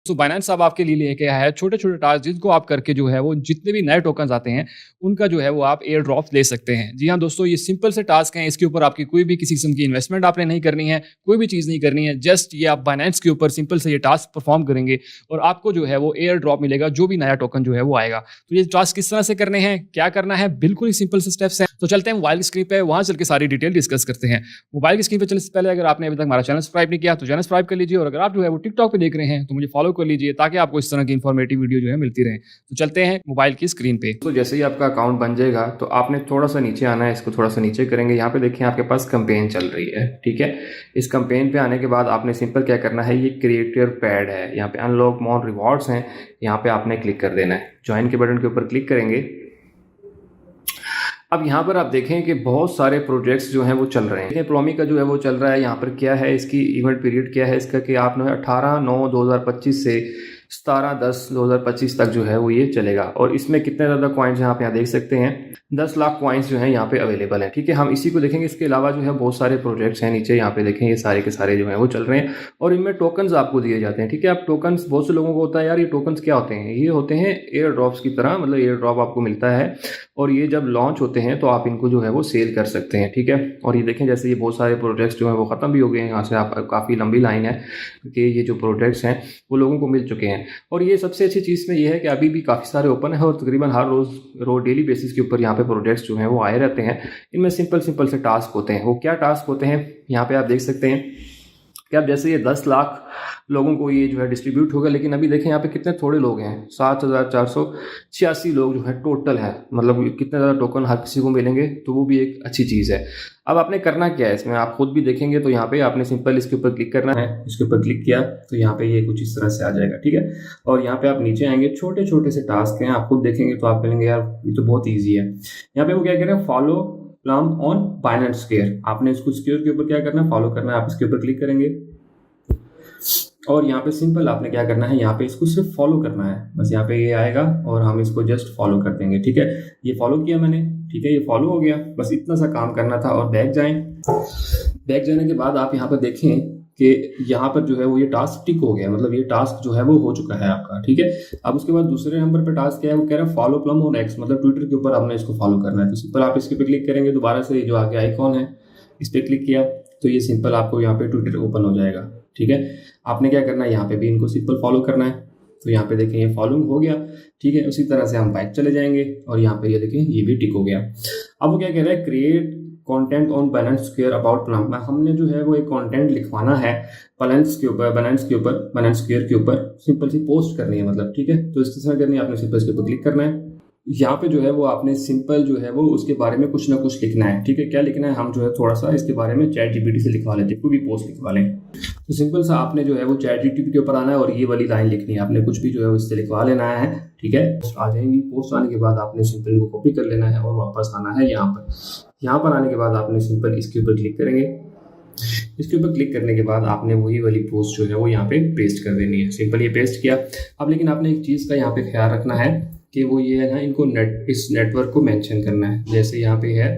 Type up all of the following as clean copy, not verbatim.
तो बाइनेंस अब आपके लिए लेके आया है छोटे-छोटे टास्क जिनको आप करके जो है वो जितने भी नए टोकन्स आते हैं, उनका जो है वो आप एयर ड्रॉप्स ले सकते हैं। जी हाँ, दोस्तों ये सिंपल से टास्क हैं, इसके ऊपर आपकी कोई भी किसी किस्म की इन्वेस्टमेंट आपने नहीं करनी है, कोई भी चीज़ नहीं करनी है। जस्ट ये आप बाइनेंस के ऊपर सिंपल से ये टास्क परफॉर्म करेंगे और आपको जो है वो एयर ड्रॉप मिलेगा, जो भी नया टोकन जो है वो आएगा। तो ये टास्क किस तरह से करने हैं, क्या करना है, बिल्कुल ही सिंपल से स्टेप्स हैं। तो चलते हैं मोबाइल की स्क्रीन पे, वहाँ चल के सारी डिटेल डिस्कस करते हैं। मोबाइल की स्क्रीन पे चलने से पहले अगर आपने अभी तक हमारा चैनल सब्सक्राइब नहीं किया तो चैनल सब्सक्राइब कर लीजिए और अगर आप जो है वो टिकटॉक पे देख रहे हैं तो मुझे फॉलो कर लीजिए ताकि आपको इस तरह की इन्फॉर्मेटिव वीडियो जो है मिलती रहे। तो चलते हैं मोबाइल की स्क्रीन पे। तो जैसे ही आपका अकाउंट बन जाएगा तो आपने थोड़ा सा नीचे आना है, इसको थोड़ा सा नीचे करेंगे। यहाँ पे देखिए आपके पास कैंपेन चल रही है, ठीक है। इस कैंपेन पे आने के बाद आपने सिंपल क्या करना है, ये क्रिएटर पैड है, यहाँ पे अनलॉक मोर रिवॉर्ड्स हैं, यहाँ पे आपने क्लिक कर देना है। ज्वाइन के बटन के ऊपर क्लिक करेंगे। अब यहाँ पर आप देखें कि बहुत सारे प्रोजेक्ट्स जो हैं वो चल रहे हैं। प्लॉमी का जो है वो चल रहा है। यहाँ पर क्या है, इसकी इवेंट पीरियड क्या है इसका कि आपने 18/9/2025 से 17/10/2025 तक जो है वो ये चलेगा। और इसमें कितने ज़्यादा कॉइन्स हैं आप यहाँ देख सकते हैं, 10 लाख कॉइन्स जो हैं यहाँ पे अवेलेबल हैं, ठीक है। हम इसी को देखेंगे। इसके अलावा जो है बहुत सारे प्रोजेक्ट्स हैं नीचे, यहाँ पे देखें ये सारे के सारे जो हैं वो चल रहे हैं और इनमें टोकन्स आपको दिए जाते हैं, ठीक है। अब टोकन्स बहुत से लोगों को होता है यार ये टोकन्स क्या होते हैं, ये होते हैं एयर ड्रॉप्स की तरह, मतलब एयर ड्रॉप आपको मिलता है और ये जब लॉन्च होते हैं तो आप इनको जो है वो सेल कर सकते हैं, ठीक है। और ये देखें जैसे ये बहुत सारे प्रोजेक्ट्स जो हैं वो ख़त्म भी हो गए हैं। यहाँ से आप काफ़ी लंबी लाइन है कि ये जो प्रोजेक्ट्स हैं वो लोगों को मिल चुके हैं। और ये सबसे अच्छी चीज़ में ये है कि अभी भी काफ़ी सारे ओपन है और तकरीबन हर रोज़ डेली बेसिस के ऊपर यहाँ पे प्रोजेक्ट्स जो हैं वो आए रहते हैं। इनमें सिंपल से टास्क होते हैं। वो क्या टास्क होते हैं यहाँ पे आप देख सकते हैं कि अब जैसे ये 10 लाख लोगों को ये जो है डिस्ट्रीब्यूट होगा, लेकिन अभी देखें यहाँ पे कितने थोड़े लोग हैं, 7,486 लोग जो है टोटल है। मतलब कितने ज़्यादा टोकन हर किसी को मिलेंगे, तो वो भी एक अच्छी चीज़ है। अब आपने करना क्या है इसमें, आप खुद भी देखेंगे तो यहाँ पे आपने सिंपल इसके ऊपर क्लिक करना है। इसके ऊपर क्लिक किया तो यहाँ पे ये कुछ इस तरह से आ जाएगा, ठीक है। और यहाँ पे आप नीचे आएंगे, छोटे छोटे से टास्क हैं, आप खुद देखेंगे तो आप कहेंगे यार ये तो बहुत ईजी है। यहाँ पे वो क्या कह रहे हैं, follow plum on Binance square. आपने इसको स्क्वायर के ऊपर क्या करना है, फॉलो करना है। आप इसके ऊपर क्लिक करेंगे और यहाँ पे सिंपल आपने क्या करना है, यहाँ पे इसको सिर्फ फॉलो करना है। बस यहाँ पे ये आएगा और हम इसको जस्ट फॉलो कर देंगे, ठीक है। ये फॉलो किया मैंने, ठीक है, ये फॉलो हो गया। बस इतना सा काम करना था। और बैक जाएं। बैक जाने के बाद आप यहाँ पर देखें कि यहाँ पर जो है वो ये टास्क टिक हो गया, मतलब ये टास्क जो है वो हो चुका है आपका, ठीक है। अब उसके बाद दूसरे नंबर पे टास्क क्या है, वो कह रहा है फॉलो प्लम ऑन एक्स, मतलब ट्विटर के ऊपर आपने इसको फॉलो करना है। तो सिंपल आप इसके पे क्लिक करेंगे, दोबारा से जो आगे आइकॉन है इस पर क्लिक किया तो ये सिंपल आपको यहाँ पे ट्विटर ओपन हो जाएगा, ठीक है। आपने क्या करना है, यहाँ पे भी इनको सिंपल फॉलो करना है। तो यहाँ पे देखें ये फॉलोइंग हो गया, ठीक है। उसी तरह से हम बैक चले जाएंगे और यहाँ पे ये देखें ये भी टिक हो गया। अब वो क्या कह रहा है, create content on Binance square about plum. हमने जो है वो एक कंटेंट लिखवाना है बाइनेंस स्क्वायर के ऊपर सिंपल सी पोस्ट करनी है, मतलब, ठीक है। तो इसके साथ करनी है, आपने सिंपल इसके ऊपर क्लिक करना है। यहाँ पे जो है वो आपने सिंपल जो है वो उसके बारे में कुछ ना कुछ लिखना है, ठीक है। क्या लिखना है, हम जो है थोड़ा सा इसके बारे में चैट जीपीटी से लिखवा लेते हैं, कोई भी पोस्ट लिखवा लें। तो सिंपल सा आपने जो है वो चैट जीपीटी के ऊपर आना है और ये वाली लाइन लिखनी है। आपने कुछ भी जो है इससे लिखवा लेना है, ठीक है। आ जाएंगी पोस्ट आने के बाद आपने सिंपल को कॉपी कर लेना है और वापस आना है यहाँ पर। यहाँ पर आने के बाद आपने सिंपल इसके ऊपर क्लिक करेंगे। इसके ऊपर क्लिक करने के बाद आपने वही वाली पोस्ट जो है वो यहाँ पे पेस्ट कर देनी है। सिंपल ये पेस्ट किया। अब लेकिन आपने एक चीज़ का यहाँ पे ख्याल रखना है कि वो ये है ना, इनको इस नेटवर्क को मेंशन करना है। जैसे यहाँ पे है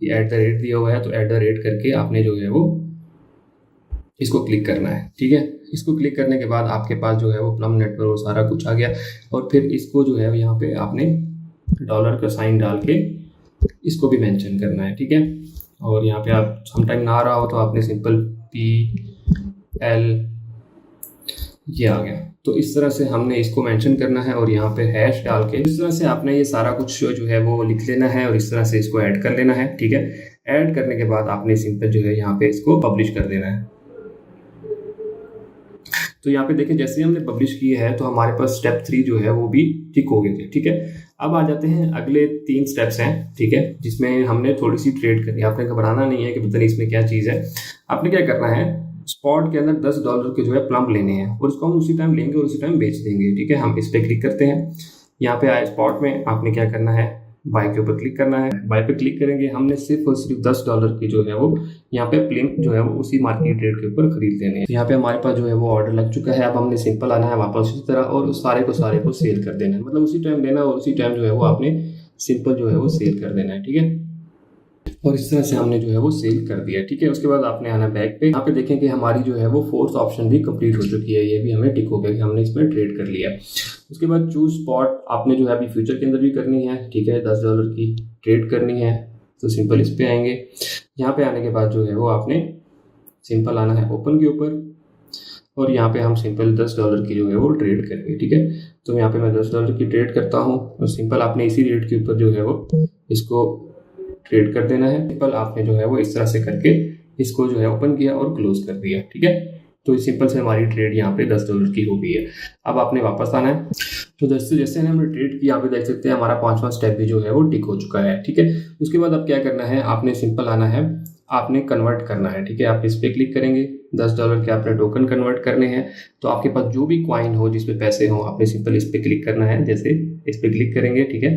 ये @ दिया हुआ है, तो @ करके आपने जो है वो इसको क्लिक करना है, ठीक है। इसको क्लिक करने के बाद आपके पास जो है वो प्लम नेटवर्क और सारा कुछ आ गया। और फिर इसको जो है यहाँ पे आपने डॉलर का साइन डाल के इसको भी मेंशन करना है, ठीक है। और यहाँ पे आप समटाइम ना आ रहा हो तो आपने सिंपल PL ये आ गया। तो इस तरह से हमने इसको मेंशन करना है और यहाँ पे हैश डाल के इस तरह से आपने ये सारा कुछ जो है वो लिख लेना है और इस तरह से इसको ऐड कर लेना है, ठीक है। ऐड करने के बाद आपने सिंपल जो है यहाँ पे इसको पब्लिश कर देना है। तो यहाँ पे देखें जैसे हमने पब्लिश की है तो हमारे पास स्टेप 3 जो है वो भी टिक हो गए थे, ठीक है। अब आ जाते हैं अगले 3 स्टेप्स हैं, ठीक है, जिसमें हमने थोड़ी सी ट्रेड करनी है। आपने घबराना नहीं है कि पता नहीं इसमें क्या चीज़ है। आपने क्या करना है, स्पॉट के अंदर $10 के जो है प्लम लेने हैं और उसको हम उसी टाइम लेंगे और उसी टाइम बेच देंगे, ठीक है। हम इस पर क्लिक करते हैं। यहाँ पे आए स्पॉट में आपने क्या करना है, बाय के ऊपर क्लिक करना है। बाय पे क्लिक करेंगे, हमने सिर्फ और सिर्फ $10 की जो है वो यहाँ पे प्लिम जो है वो उसी मार्केट रेट के ऊपर खरीद लेने हैं। यहाँ पे हमारे पास जो है वो ऑर्डर लग चुका है। अब हमने सिंपल आना है वापस उसी तरह और उस सारे को सेल कर देना है, मतलब उसी टाइम लेना और उसी टाइम जो है वो आपने सिंपल जो है वो सेल कर देना है, ठीक है। और इस तरह से हमने जो है वो सेल कर दिया। ठीक है, उसके बाद आपने आना बैक पे, यहाँ पे देखें कि हमारी जो है वो फोर्थ ऑप्शन भी कंप्लीट हो चुकी है, ये भी हमें टिक हो गया कि हमने इसमें ट्रेड कर लिया। उसके बाद चूज स्पॉट आपने जो है अभी फ्यूचर के अंदर भी करनी है। ठीक है, $10 की ट्रेड करनी है तो सिंपल इस पे आएंगे। यहाँ पे आने के बाद जो है वो आपने सिंपल आना है ओपन के ऊपर और यहाँ पे हम सिंपल $10 की जो है वो ट्रेड करेंगे। ठीक है, तो यहाँ पे मैं $10 की ट्रेड करता हूँ और सिंपल आपने इसी रेट के ऊपर जो है वो इसको ट्रेड कर देना है। सिंपल आपने जो है वो इस तरह से करके इसको जो है ओपन किया और क्लोज कर दिया। ठीक है, तो इस सिंपल से हमारी ट्रेड यहाँ पे $10 की हो गई है। अब आपने वापस आना है, तो जैसे हमने ट्रेड की यहाँ पे देख सकते हैं हमारा 5वां स्टेप भी जो है वो टिक हो चुका है। ठीक है, उसके बाद अब क्या करना है, आपने सिंपल आना है, आपने कन्वर्ट करना है। ठीक है, आप इस पे क्लिक करेंगे, $10 के आपने टोकन कन्वर्ट करने हैं। तो आपके पास जो भी कॉइन हो जिसपे पैसे हो आपने सिंपल इस पे क्लिक करना है, जैसे इस पे क्लिक करेंगे। ठीक है,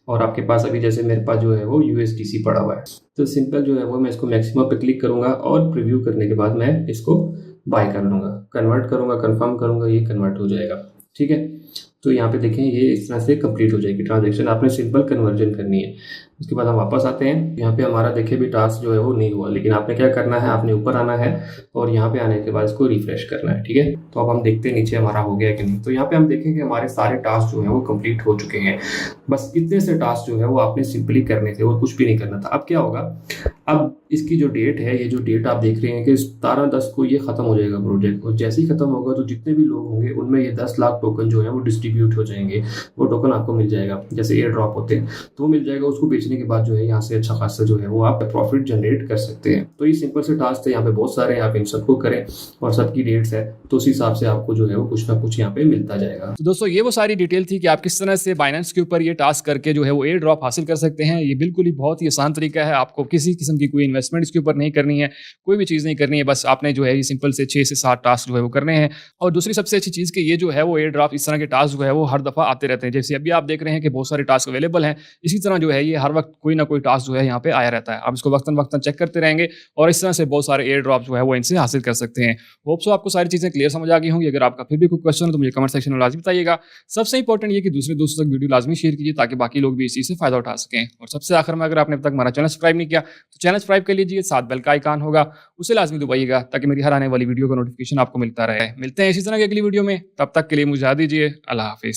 और आपके पास अभी जैसे मेरे पास जो है वो USDC पड़ा हुआ है, तो सिंपल जो है वो मैं इसको मैक्सिमम पे क्लिक करूंगा और प्रीव्यू करने के बाद मैं इसको बाय कर लूँगा, कन्वर्ट करूँगा, कन्फर्म करूँगा, ये कन्वर्ट हो जाएगा। ठीक है, तो यहाँ पे देखें ये इस तरह से कंप्लीट हो जाएगी ट्रांजैक्शन, आपने सिंपल कन्वर्जन करनी है। उसके बाद हम वापस आते हैं, यहाँ पे हमारा देखिए भी टास्क जो है वो नहीं हुआ, लेकिन आपने क्या करना है, आपने ऊपर आना है और यहाँ पे आने के बाद इसको रिफ्रेश करना है। ठीक है, तो अब हम देखते हैं नीचे हमारा हो गया कि नहीं। तो यहाँ पे हम देखेंगे हमारे सारे टास्क जो है वो कंप्लीट हो चुके हैं। बस इतने से टास्क जो है वो आपने सिंपली करने थे और कुछ भी नहीं करना था। अब क्या होगा, अब इसकी जो डेट है, ये जो डेट आप देख रहे हैं कि 17/10 को ये खत्म हो जाएगा प्रोजेक्ट, और जैसे ही खत्म होगा तो जितने भी लोग होंगे उनमें ये 10 लाख टोकन जो है वो डिस्ट्रीब्यूट हो जाएंगे। वो टोकन आपको मिल जाएगा, जैसे एयर ड्रॉप होते हैं तो वो मिल जाएगा। उसको बेचने के बाद जो है यहाँ से अच्छा खासा जो है वो आप प्रॉफिट जनरेट कर सकते हैं। तो ये सिंपल से टास्क थे, यहाँ पे बहुत सारे, आप इन सबको करें और सबकी डेट्स है तो उस हिसाब से आपको जो है वो कुछ ना कुछ यहाँ पे मिलता जाएगा। तो दोस्तों ये वो सारी डिटेल थी कि आप किस तरह से बाइनेंस के ऊपर ये टास्क करके जो है वो एयर ड्रॉप हासिल कर सकते हैं। ये बिल्कुल ही बहुत ही आसान तरीका है, आपको किसी किस्म की कोई इन्वेस्टमेंट इसके ऊपर नहीं करनी है, कोई भी चीज़ नहीं करनी है, बस आपने जो है ये सिंपल से 6 से 7 टास्क जो है वो करने हैं। और दूसरी सबसे अच्छी चीज़ कि ये जो है वो एयर ड्रॉप इस तरह के टास्क जो है वो हर दफ़ा आते रहते हैं। जैसे अभी आप देख रहे हैं कि बहुत सारे टास्क अवेलेबल हैं, इसी तरह जो है ये हर वक्त कोई ना कोई टास्क जो है यहाँ पे आया रहता है। आप इसको वक्तन चेक करते रहेंगे और इस तरह से बहुत सारे एयर ड्रॉप जो है वो इनसे हासिल कर सकते हैं। होप सो आपको सारी चीज़ें क्लियर समझ आ गई होंगी। अगर आपका फिर भी कोई क्वेश्चन है तो मुझे कमेंट सेक्शन में लाजमी बताइएगा। सबसे इंपॉर्टेंट ये कि दूसरे दोस्तों तक वीडियो लाजमी शेयर कीजिए ताकि बाकी लोग भी इस चीज़ से फायदा उठा सकें। और सबसे आखिर में, अगर आपने अब तक हमारा चैनल सब्सक्राइब नहीं किया तो चैनल सब्सक्राइब कर लीजिए, साथ बेल का आइकन होगा उसे लाजमी दबाइएगा ताकि मेरी हर आने वाली वीडियो का नोटिफिकेशन आपको मिलता रहे। मिलते हैं इसी तरह की अगली वीडियो में, तब तक के लिए मुझे इजाज़त दीजिए। अल्लाह हाफिज़।